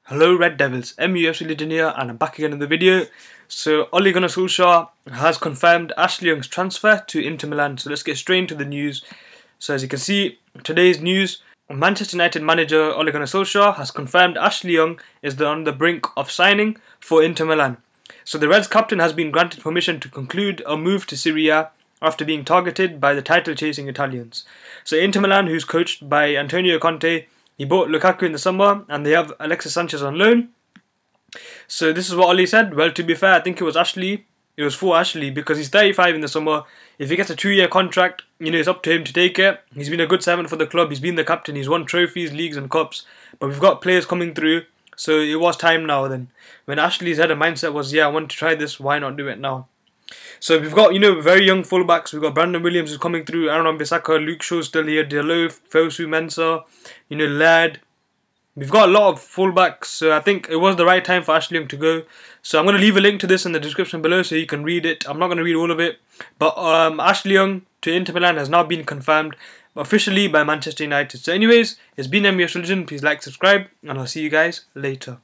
Hello Red Devils, MUFC Legend here and I'm back again in the video. So Ole Gunnar Solskjaer has confirmed Ashley Young's transfer to Inter Milan. So let's get straight into the news. So as you can see, today's news, Manchester United manager Ole Gunnar Solskjaer has confirmed Ashley Young is on the brink of signing for Inter Milan. So the Reds captain has been granted permission to conclude a move to Serie A after being targeted by the title-chasing Italians. So Inter Milan, who's coached by Antonio Conte, he bought Lukaku in the summer and they have Alexis Sanchez on loan. So this is what Ole said. Well, to be fair, I think it was Ashley. It was for Ashley because he's 35 in the summer. If he gets a 2-year contract, it's up to him to take it. He's been a good servant for the club. He's been the captain. He's won trophies, leagues and cups. But we've got players coming through. So it was time now then. When Ashley's had a mindset was, yeah, I want to try this. Why not do it now? So we've got, very young fullbacks. We've got Brandon Williams who's coming through, Aaron Wan-Bissaka, Luke Shaw's still here, Deleuve, Fosu Mensah, Laird. We've got a lot of fullbacks, so I think it was the right time for Ashley Young to go. So I'm going to leave a link to this in the description below so you can read it. I'm not going to read all of it. But Ashley Young to Inter Milan has now been confirmed officially by Manchester United. So anyways, it's been MUFC Legend. Please like, subscribe, and I'll see you guys later.